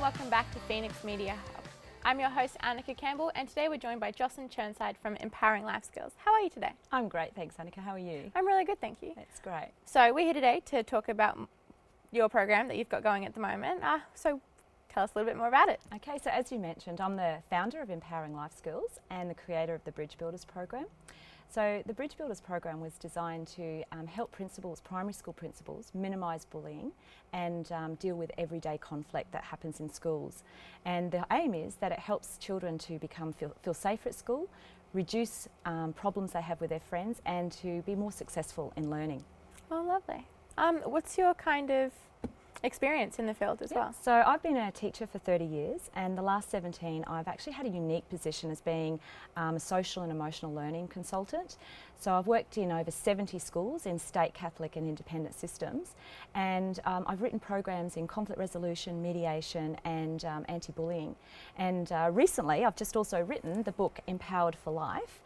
welcome back to Phoenix Media Hub. I'm your host Annika Campbell, and today we're joined by Jocelyne Chirnside from Empowering Life Skills. How are you today? I'm great, thanks Annika. How are you? I'm really good, thank you. That's great. So we're here today to talk about your program that you've got going at the moment. So tell us a little bit more about it. Okay, so as you mentioned, I'm the founder of Empowering Life Skills and the creator of the Bridge Builders program. So the Bridge Builders program was designed to help principals, primary school principals, minimise bullying and deal with everyday conflict that happens in schools. And the aim is that it helps children to feel safer at school, reduce problems they have with their friends, and to be more successful in learning. Oh, lovely. What's your kind of experience in the field as well? So I've been a teacher for 30 years, and the last 17 I've actually had a unique position as being a social and emotional learning consultant. So I've worked in over 70 schools in state, Catholic and independent systems, and I've written programs in conflict resolution, mediation and anti-bullying. And recently I've just also written the book Empowered for Life,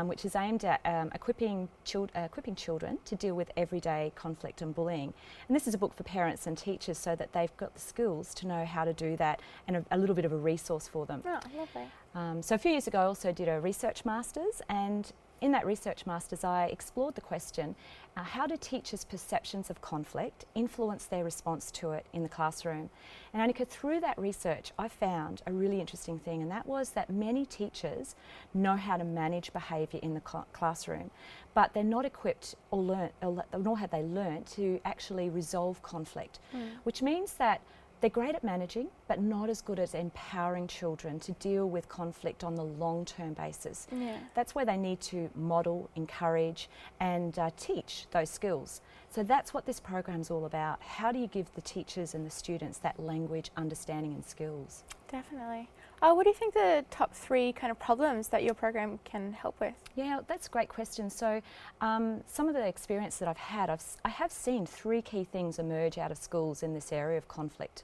which is aimed at equipping children to deal with everyday conflict and bullying. And this is a book for parents and teachers so that they've got the skills to know how to do that, and a little bit of a resource for them. Oh, lovely. So a few years ago I also did a research masters, and in that research masters I explored the question, how do teachers' perceptions of conflict influence their response to it in the classroom? And Annika, through that research I found a really interesting thing, and that was that many teachers know how to manage behaviour in the classroom, but they're not equipped nor have they learned to actually resolve conflict, which means that they're great at managing, but not as good as empowering children to deal with conflict on the long-term basis. Yeah. That's where they need to model, encourage and teach those skills. So that's what this program's all about. How do you give the teachers and the students that language, understanding and skills? Definitely. What do you think the top 3 kind of problems that your program can help with? Yeah, that's a great question. So some of the experience that I've had, I have seen 3 key things emerge out of schools in this area of conflict.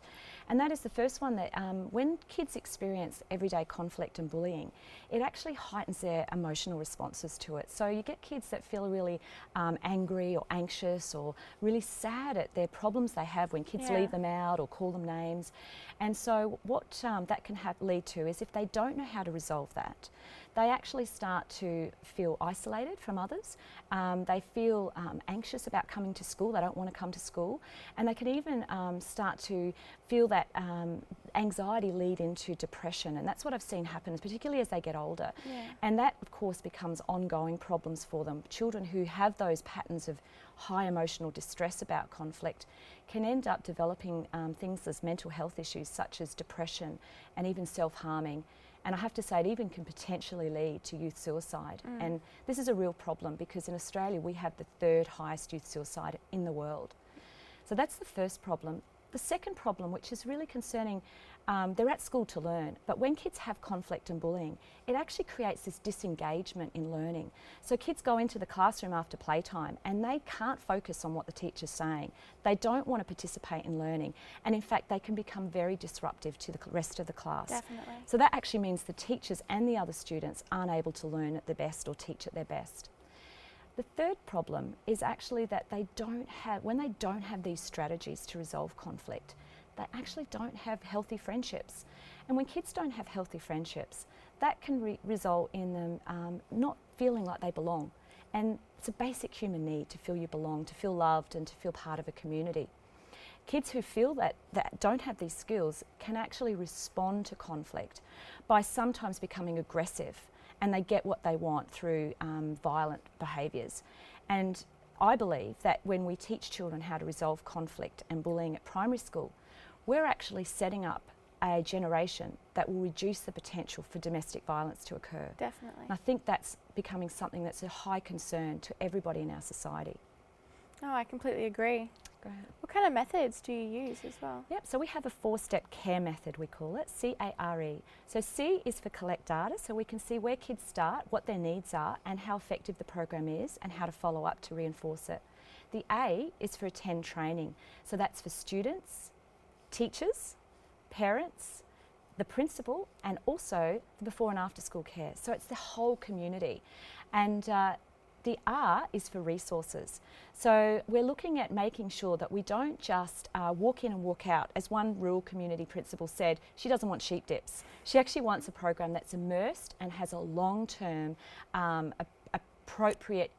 And that is the first one, that when kids experience everyday conflict and bullying, it actually heightens their emotional responses to it. So you get kids that feel really angry or anxious or really sad at their problems they have when kids leave them out or call them names. And so what that can lead to is, if they don't know how to resolve that, they actually start to feel isolated from others. They feel anxious about coming to school. They don't want to come to school. And they can even start to feel that anxiety lead into depression. And that's what I've seen happen, particularly as they get older. Yeah. And that, of course, becomes ongoing problems for them. Children who have those patterns of high emotional distress about conflict can end up developing things as mental health issues such as depression and even self-harming. And I have to say, it even can potentially lead to youth suicide. And this is a real problem, because in Australia we have the 3rd highest youth suicide in the world. So that's the first problem. The second problem, which is really concerning, they're at school to learn, but when kids have conflict and bullying, it actually creates this disengagement in learning. So kids go into the classroom after playtime and they can't focus on what the teacher's saying. They don't want to participate in learning, and in fact they can become very disruptive to the rest of the class. Definitely. So that actually means the teachers and the other students aren't able to learn at their best or teach at their best. The third problem is actually that when they don't have these strategies to resolve conflict, they actually don't have healthy friendships. And when kids don't have healthy friendships, that can result in them not feeling like they belong. And it's a basic human need to feel you belong, to feel loved and to feel part of a community. Kids who feel that don't have these skills can actually respond to conflict by sometimes becoming aggressive, and they get what they want through violent behaviours. And I believe that when we teach children how to resolve conflict and bullying at primary school, we're actually setting up a generation that will reduce the potential for domestic violence to occur. Definitely. And I think that's becoming something that's a high concern to everybody in our society. Oh, I completely agree. Great. What kind of methods do you use as well? Yep, so we have a 4-step care method, we call it, CARE. So C is for collect data, so we can see where kids start, what their needs are and how effective the program is and how to follow up to reinforce it. The A is for attend training, so that's for students, teachers, parents, the principal and also the before and after school care. So it's the whole community. And The R is for resources. So we're looking at making sure that we don't just walk in and walk out. As one rural community principal said, she doesn't want sheep dips. She actually wants a program that's immersed and has a long-term appropriate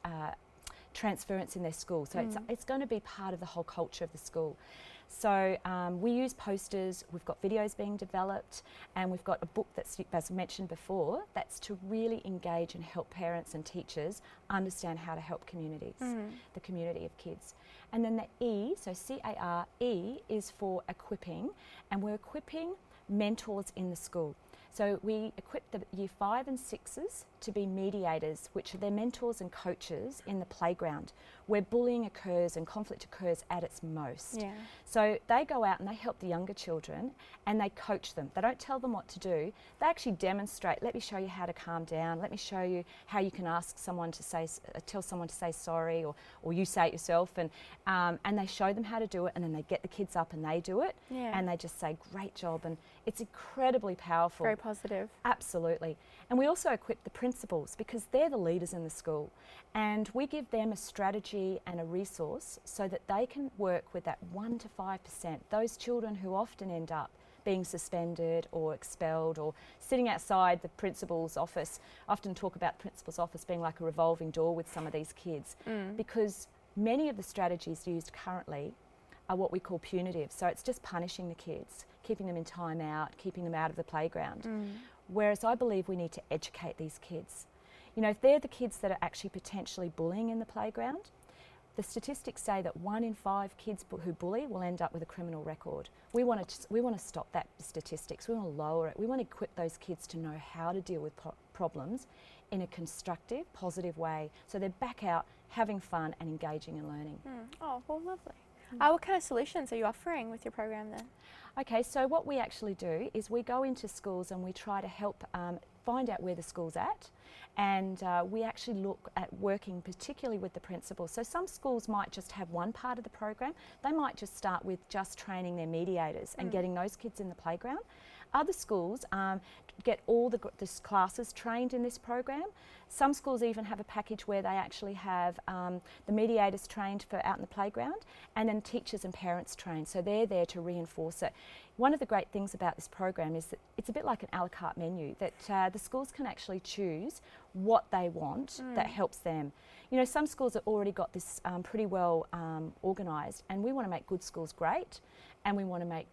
transference in their school. So it's going to be part of the whole culture of the school. So we use posters, we've got videos being developed, and we've got a book that's, as mentioned before, that's to really engage and help parents and teachers understand how to help communities, the community of kids. And then the E, so C-A-R-E, is for equipping, and we're equipping mentors in the school. So we equip the Year 5 and 6s to be mediators, which are their mentors and coaches in the playground, where bullying occurs and conflict occurs at its most. Yeah. So they go out and they help the younger children and they coach them. They don't tell them what to do. They actually demonstrate, let me show you how to calm down, let me show you how you can ask someone to say, tell someone to say sorry, or you say it yourself, and they show them how to do it, and then they get the kids up and they do it, and they just say, great job, and it's incredibly powerful. Very positive. Absolutely. And we also equip the principals because they're the leaders in the school, and we give them a strategy and a resource so that they can work with that 1 to 5%, those children who often end up being suspended or expelled or sitting outside the principal's office. I often talk about the principal's office being like a revolving door with some of these kids, because many of the strategies used currently are what we call punitive. So it's just punishing the kids, keeping them in time out, keeping them out of the playground. Whereas I believe we need to educate these kids. You know, if they're the kids that are actually potentially bullying in the playground, the statistics say that 1 in 5 kids who bully will end up with a criminal record. We want to stop that statistics. We want to lower it. We want to equip those kids to know how to deal with problems in a constructive, positive way, so they're back out having fun and engaging and learning. Oh, well, lovely. What kind of solutions are you offering with your program then? Okay, so what we actually do is we go into schools and we try to help find out where the school's at, and we actually look at working particularly with the principals. So some schools might just have one part of the program. They might just start with just training their mediators and getting those kids in the playground. Other schools get all the classes trained in this program. Some schools even have a package where they actually have the mediators trained for out in the playground, and then teachers and parents trained, so they're there to reinforce it. One of the great things about this program is that it's a bit like an a la carte menu, that the schools can actually choose what they want that helps them. You know, some schools have already got this pretty well organised, and we want to make good schools great, and we want to make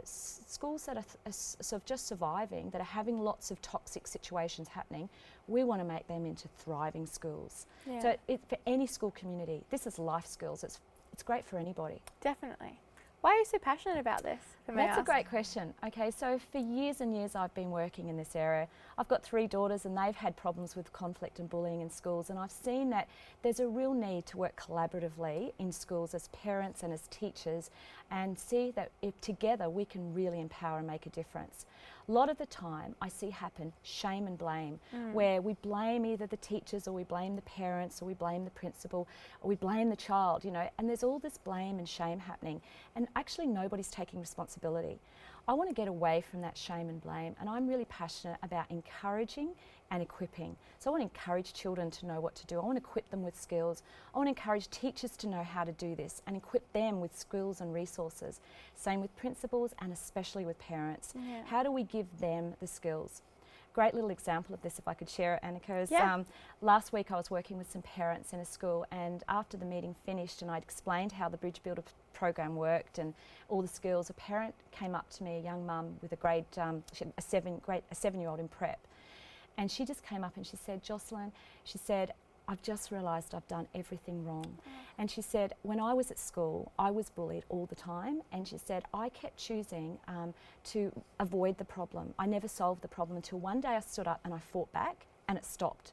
schools that are sort of just surviving, that are having lots of toxic situations happening, we want to make them into thriving schools. Yeah. So for any school community, this is life skills. It's great for anybody. Definitely. Why are you so passionate about this? That's a great question. Okay, so for years and years I've been working in this area. I've got 3 daughters and they've had problems with conflict and bullying in schools, and I've seen that there's a real need to work collaboratively in schools as parents and as teachers, and see that if together we can really empower and make a difference. A lot of the time I see happen shame and blame, where we blame either the teachers or we blame the parents or we blame the principal or we blame the child, you know, and there's all this blame and shame happening, and actually nobody's taking responsibility. I want to get away from that shame and blame, and I'm really passionate about encouraging and equipping. So I want to encourage children to know what to do. I want to equip them with skills. I want to encourage teachers to know how to do this and equip them with skills and resources. Same with principals and especially with parents. Yeah. How do we give them the skills? Great little example of this, if I could share it, Annika, is last week I was working with some parents in a school, and after the meeting finished and I'd explained how the Bridge Builder program worked and all the skills, a parent came up to me, a young mum with a she had a 7-year-old in prep, and she just came up and she said, Jocelyne, she said, I've just realised I've done everything wrong. And she said, when I was at school, I was bullied all the time. And she said, I kept choosing to avoid the problem. I never solved the problem until one day I stood up and I fought back and it stopped.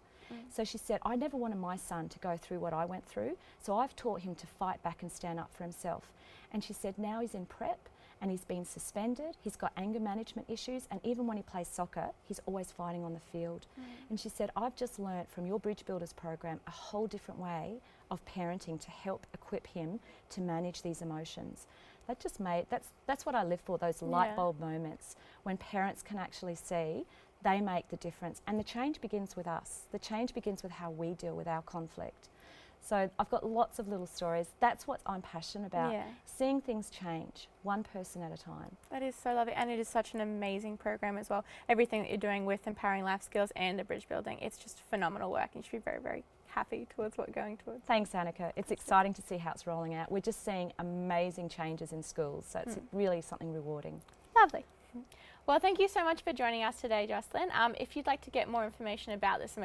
So she said, I never wanted my son to go through what I went through. So I've taught him to fight back and stand up for himself. And she said, now he's in prep and he's been suspended, he's got anger management issues, and even when he plays soccer, he's always fighting on the field. And she said, I've just learnt from your Bridge Builders program a whole different way of parenting to help equip him to manage these emotions. That just made, that's what I live for, those light bulb moments when parents can actually see they make the difference. And the change begins with us. The change begins with how we deal with our conflict. So I've got lots of little stories. That's what I'm passionate about, seeing things change, one person at a time. That is so lovely, and it is such an amazing program as well. Everything that you're doing with Empowering Life Skills and the bridge building, it's just phenomenal work, and you should be very, very happy towards what we're going towards. Thanks, Annika. It's exciting to see how it's rolling out. We're just seeing amazing changes in schools, so it's really something rewarding. Lovely. Well, thank you so much for joining us today, Jocelyne. If you'd like to get more information about this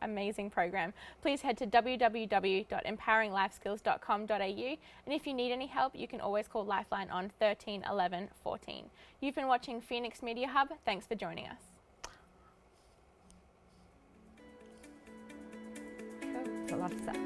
amazing program, please head to www.empoweringlifeskills.com.au, and if you need any help, you can always call Lifeline on 13 11 14. You've been watching Phoenix Media Hub. Thanks for joining us. I love that.